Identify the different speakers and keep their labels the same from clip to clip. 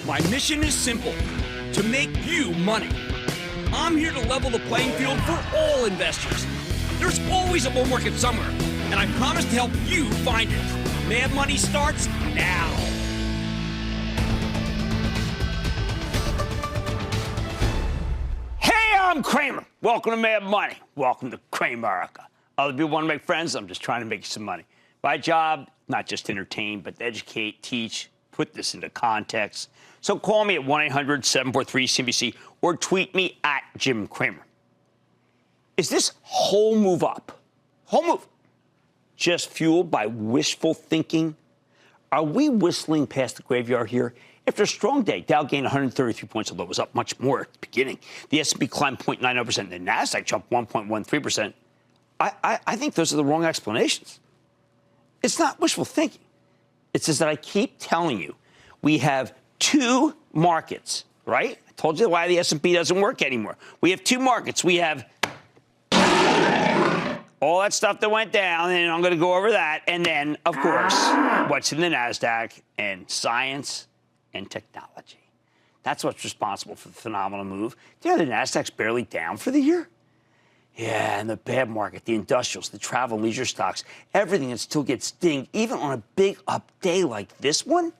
Speaker 1: My mission is simple, to make you money. I'm here to level the playing field for all investors. There's always a bull market somewhere, and I promise to help you find it. Mad Money starts now. Hey, I'm Cramer. Welcome to Mad Money. Welcome to Cramerica. Other people want to make friends. I'm just trying to make you some money. My job, not just to entertain, but to educate, teach, put this into context. So call me at 1-800-743-CNBC or tweet me at Jim Cramer. Is this whole move up, just fueled by wishful thinking? Are we whistling past the graveyard here? After a strong day, Dow gained 133 points, although it was up much more at the beginning. The S&P climbed 0.90%. The Nasdaq jumped 1.13%. I think those are the wrong explanations. It's not wishful thinking. It's just that I keep telling you, we have two markets, right? I told you why the S&P doesn't work anymore. We have two markets. We have all that stuff that went down, and I'm going to go over that. And then, of course, what's in the Nasdaq and science and technology. That's what's responsible for the phenomenal move. Do you know the Nasdaq's barely down for the year? Yeah, and the bad market, the industrials, the travel and leisure stocks, everything that still gets dinged, even on a big up day like this one.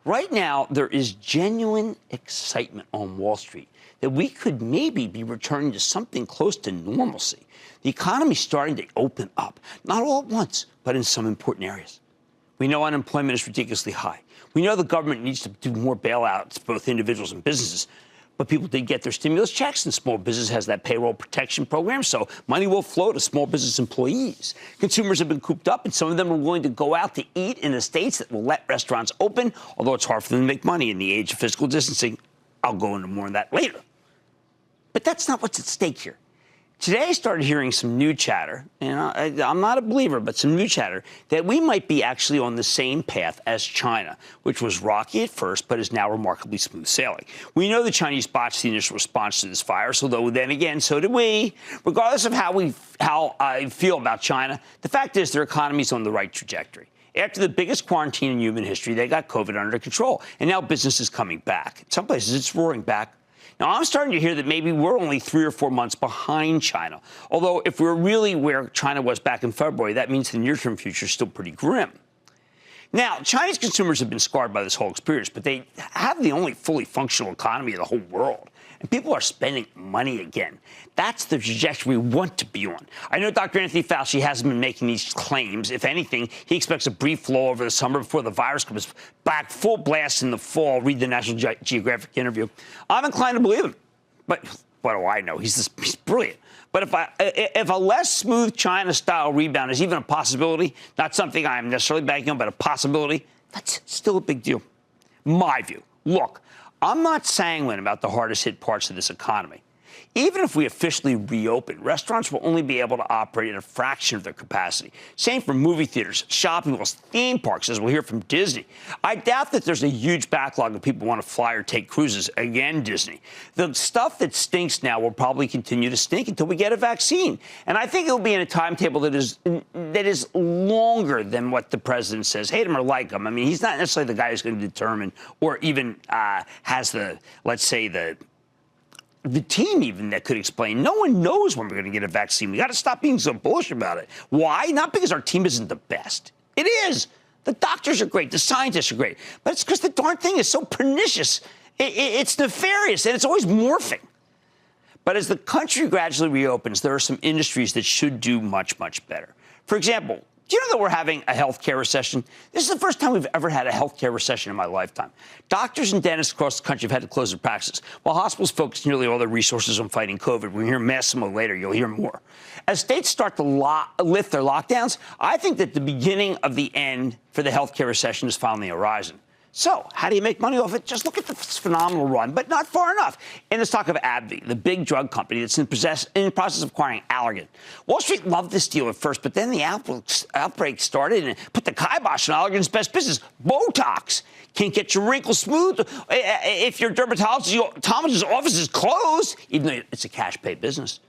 Speaker 1: Right now, there is genuine excitement on Wall Street that we could maybe be returning to something close to normalcy. The economy's starting to open up, not all at once, but in some important areas. We know unemployment is ridiculously high. We know the government needs to do more bailouts, both individuals and businesses. But people did get their stimulus checks, and small business has that payroll protection program, so money will flow to small business employees. Consumers have been cooped up, and some of them are willing to go out to eat in the states that will let restaurants open, although it's hard for them to make money in the age of physical distancing. I'll go into more on that later. But that's not what's at stake here. Today, I started hearing some new chatter, and I'm not a believer, but some new chatter, that we might be actually on the same path as China, which was rocky at first, but is now remarkably smooth sailing. We know the Chinese botched the initial response to this virus, although then again, so did we. Regardless of how I feel about China, the fact is their economy is on the right trajectory. After the biggest quarantine in human history, they got COVID under control, and now business is coming back. In some places, it's roaring back. Now, I'm starting to hear that maybe we're only 3 or 4 months behind China. Although, if we're really where China was back in February, that means the near-term future is still pretty grim. Now, Chinese consumers have been scarred by this whole experience, but they have the only fully functional economy in the whole world. And people are spending money again. That's the trajectory we want to be on. I know Dr. Anthony Fauci hasn't been making these claims. If anything, he expects a brief lull over the summer before the virus comes back full blast in the fall. Read the National Geographic interview. I'm inclined to believe him. But what do I know? He's brilliant. But if a less smooth China-style rebound is even a possibility, not something I'm necessarily banking on, but a possibility, that's still a big deal. My view. Look, I'm not sanguine about the hardest hit parts of this economy. Even if we officially reopen, restaurants will only be able to operate at a fraction of their capacity. Same for movie theaters, shopping malls, theme parks, as we'll hear from Disney. I doubt that there's a huge backlog of people who want to fly or take cruises. Again, Disney. The stuff that stinks now will probably continue to stink until we get a vaccine. And I think it'll be in a timetable that is longer than what the president says. Hate him or like him. I mean, he's not necessarily the guy who's going to determine or even has the, let's say, the team even that could explain. No one knows when we're going to get a vaccine. We got to stop being so bullish about it. Why? Not because our team isn't the best. It is. The doctors are great. The scientists are great. But it's because the darn thing is so pernicious. It's nefarious, and it's always morphing. But as the country gradually reopens, there are some industries that should do much, much better. For example, do you know that we're having a healthcare recession? This is the first time we've ever had a healthcare recession in my lifetime. Doctors and dentists across the country have had to close their practices, while hospitals focus nearly all their resources on fighting COVID. We'll hear Massimo later. You'll hear more. As states start to lift their lockdowns, I think that the beginning of the end for the healthcare recession is finally on the horizon. So how do you make money off it? Just look at this phenomenal run, but not far enough. In the stock of AbbVie, the big drug company that's in the process of acquiring Allergan. Wall Street loved this deal at first, but then the outbreak started and put the kibosh on Allergan's best business, Botox. Can't get your wrinkles smooth if your dermatologist's office is closed, even though it's a cash pay business.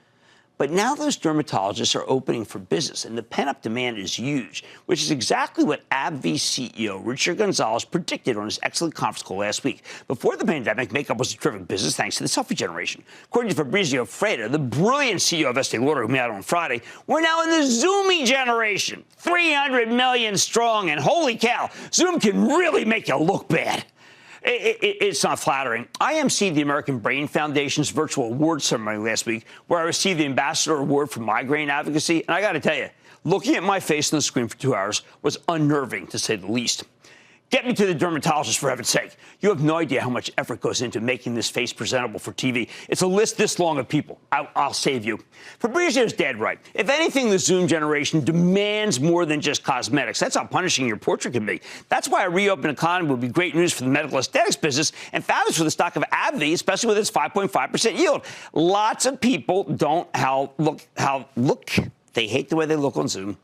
Speaker 1: But now those dermatologists are opening for business, and the pent-up demand is huge, which is exactly what AbbVie CEO Richard Gonzalez predicted on his excellent conference call last week. Before the pandemic, makeup was a terrific business thanks to the selfie generation. According to Fabrizio Freda, the brilliant CEO of Estee Lauder, who met on Friday, we're now in the Zoomy generation, 300 million strong, and holy cow, Zoom can really make you look bad. It's not flattering. I emceed the American Brain Foundation's virtual award ceremony last week, where I received the Ambassador Award for migraine advocacy. And I got to tell you, looking at my face on the screen for 2 hours was unnerving, to say the least. Get me to the dermatologist, for heaven's sake. You have no idea how much effort goes into making this face presentable for TV. It's a list this long of people. I'll save you. Fabrizio's dead right. If anything, the Zoom generation demands more than just cosmetics. That's how punishing your portrait can be. That's why a reopened economy would be great news for the medical aesthetics business and fabulous for the stock of AbbVie, especially with its 5.5% yield. Lots of people don't look. They hate the way they look on Zoom.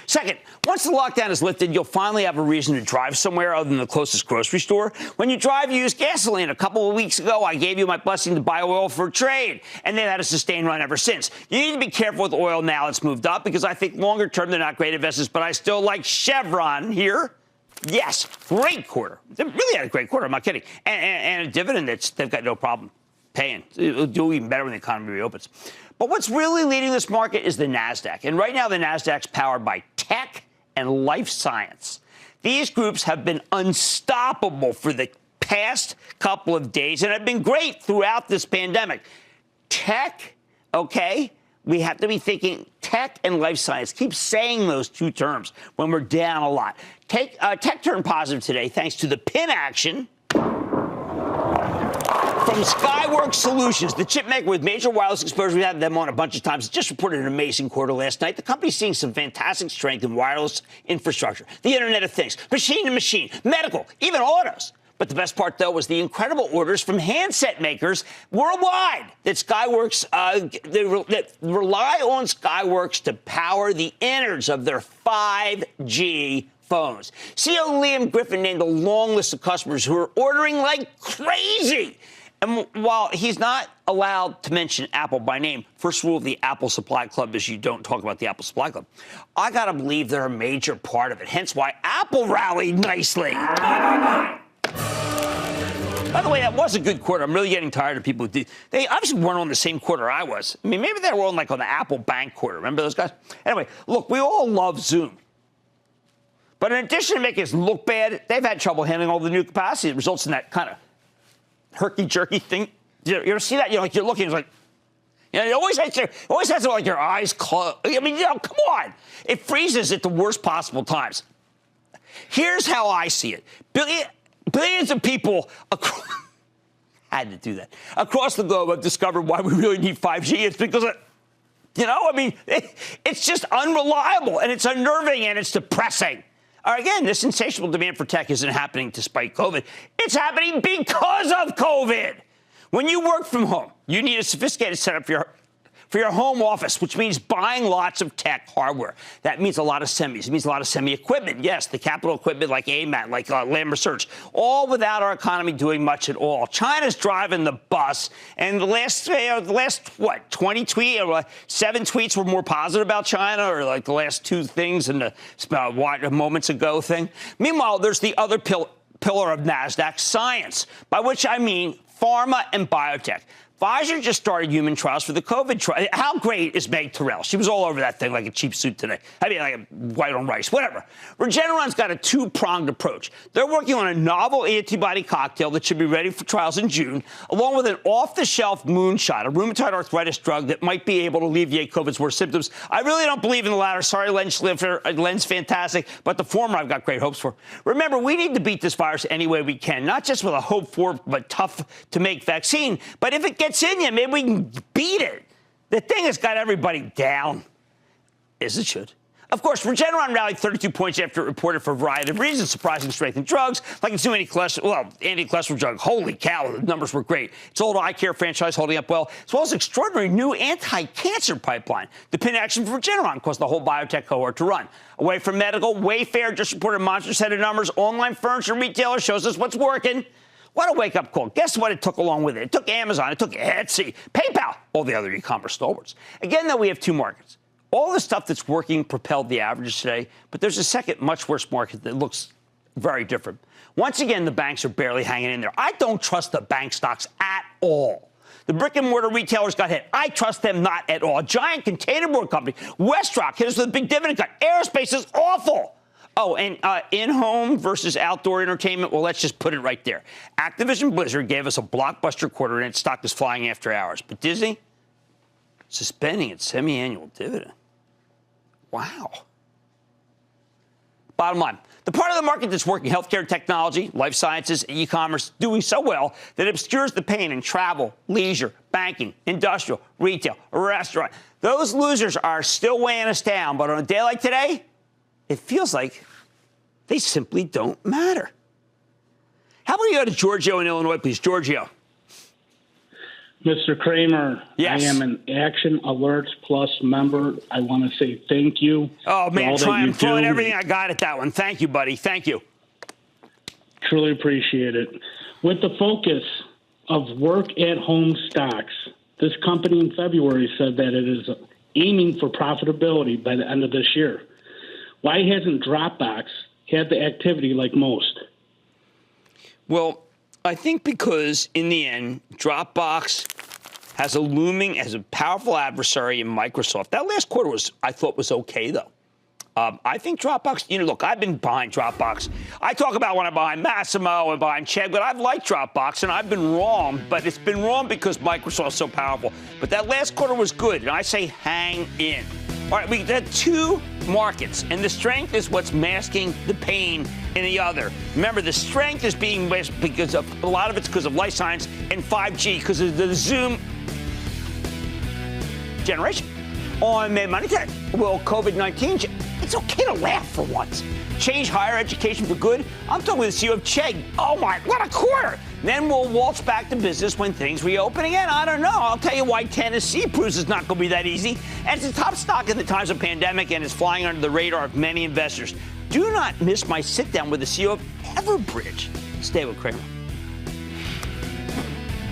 Speaker 1: Second, once the lockdown is lifted, you'll finally have a reason to drive somewhere other than the closest grocery store. When you drive, you use gasoline. A couple of weeks ago, I gave you my blessing to buy oil for trade, and they've had a sustained run ever since. You need to be careful with oil now it's moved up, because I think longer term they're not great investments, but I still like Chevron here. Yes, great quarter. They really had a great quarter, I'm not kidding. And a dividend they've got no problem paying. It'll do even better when the economy reopens. But what's really leading this market is the NASDAQ. And right now, the NASDAQ's powered by tech and life science. These groups have been unstoppable for the past couple of days and have been great throughout this pandemic. Tech, okay? We have to be thinking tech and life science. Keep saying those two terms when we're down a lot. Tech turned positive today thanks to the pin action from Skyworks Solutions, the chip maker with major wireless exposure. We've had them on a bunch of times. It just reported an amazing quarter last night. The company's seeing some fantastic strength in wireless infrastructure, the Internet of Things, machine-to-machine, medical, even autos. But the best part, though, was the incredible orders from handset makers worldwide that Skyworks, that rely on Skyworks to power the innards of their 5G phones. CEO Liam Griffin named a long list of customers who are ordering like crazy. And while he's not allowed to mention Apple by name, first rule of the Apple Supply Club is you don't talk about the Apple Supply Club. I got to believe they're a major part of it, hence why Apple rallied nicely. By the way, that was a good quarter. I'm really getting tired of people who they obviously weren't on the same quarter I was. I mean, maybe they were on on the Apple Bank quarter. Remember those guys? Anyway, look, we all love Zoom. But in addition to making us look bad, they've had trouble handling all the new capacity. It results in that kind of herky-jerky thing. You ever see that? You're looking, it's like, it always has your eyes closed. I mean, come on. It freezes at the worst possible times. Here's how I see it. Billions of people had to do that. Across the globe have discovered why we really need 5G. It's because it's just unreliable, and it's unnerving, and it's depressing. Again, this insatiable demand for tech isn't happening despite COVID. It's happening because of COVID. When you work from home, you need a sophisticated setup for your home office, which means buying lots of tech hardware. That means a lot of semis. It means a lot of semi-equipment. Yes, the capital equipment like AMAT, like Lam Research, all without our economy doing much at all. China's driving the bus, and the last 20 tweets, or 7 tweets were more positive about China, or like the last 2 things in the moments ago thing. Meanwhile, there's the other pillar of NASDAQ, science, by which I mean pharma and biotech. Pfizer just started human trials for the COVID trial. How great is Meg Terrell? She was all over that thing like a cheap suit today. I mean, like a white on rice, whatever. Regeneron's got a 2-pronged approach. They're working on a novel antibody cocktail that should be ready for trials in June, along with an off-the-shelf moonshot, a rheumatoid arthritis drug that might be able to alleviate COVID's worst symptoms. I really don't believe in the latter. Sorry, Len Schliffer. Len's fantastic, but the former I've got great hopes for. Remember, we need to beat this virus any way we can, not just with a hope-for but tough-to-make vaccine, but if it gets in you, maybe we can beat it. The thing has got everybody down, as it should. Of course, Regeneron rallied 32 points after it reported for a variety of reasons, surprising strength in drugs, like its new anti-cholesterol drug. Holy cow, the numbers were great. Its old eye care franchise holding up well, as well as extraordinary new anti-cancer pipeline. The pin action for Regeneron caused the whole biotech cohort to run. Away from medical, Wayfair just reported monster set of numbers. Online furniture retailer shows us what's working. What a wake-up call. Guess what it took along with it? It took Amazon, it took Etsy, PayPal, all the other e-commerce stalwarts. Again, though, we have two markets. All the stuff that's working propelled the averages today, but there's a second, much worse market that looks very different. Once again, the banks are barely hanging in there. I don't trust the bank stocks at all. The brick-and-mortar retailers got hit. I trust them not at all. A giant containerboard company, WestRock, hit us with a big dividend cut. Aerospace is awful. Oh, and in-home versus outdoor entertainment, well, let's just put it right there. Activision Blizzard gave us a blockbuster quarter, and its stock is flying after hours. But Disney, suspending its semi-annual dividend. Wow. Bottom line, the part of the market that's working, healthcare, technology, life sciences, e-commerce, doing so well that it obscures the pain in travel, leisure, banking, industrial, retail, restaurant. Those losers are still weighing us down, but on a day like today, it feels like they simply don't matter. How about you go to Giorgio in Illinois, please? Giorgio.
Speaker 2: Mr. Cramer,
Speaker 1: yes.
Speaker 2: I am an Action Alerts Plus member. I want to say thank you.
Speaker 1: Oh, man, I'm throwing everything I got at that one. Thank you, buddy. Thank you.
Speaker 2: Truly appreciate it. With the focus of work-at-home stocks, this company in February said that it is aiming for profitability by the end of this year. Why hasn't Dropbox had the activity like most?
Speaker 1: Well, I think because in the end, Dropbox has a powerful adversary in Microsoft. That last quarter I thought was okay, though. I think Dropbox, look, I've been behind Dropbox. I talk about when I'm behind Massimo and behind Chegg, but I've liked Dropbox, and I've been wrong, but it's been wrong because Microsoft's so powerful. But that last quarter was good, and I say hang in. All right, we had two markets, and the strength is what's masking the pain in the other. Remember, the strength is being masked because of a lot of it's because of life science and 5G, because of the Zoom generation. On Mad Money Tech, well, COVID-19, it's okay to laugh for once. Change higher education for good. I'm talking with the CEO of Chegg. Oh, my, what a quarter. Then we'll waltz back to business when things reopen again. I don't know. I'll tell you why Tennessee proves it's not going to be that easy. And it's a top stock in the times of pandemic, and it's flying under the radar of many investors. Do not miss my sit-down with the CEO of Everbridge. Stay with Cramer.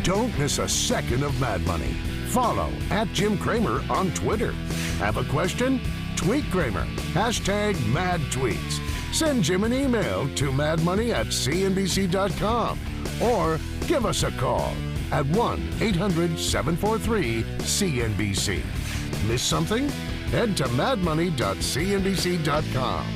Speaker 3: Don't miss a second of Mad Money. Follow @Jim Cramer on Twitter. Have a question? Tweet Cramer. #MadTweets. Send Jim an email to madmoney@cnbc.com or give us a call at 1-800-743-CNBC. Miss something? Head to madmoney.cnbc.com.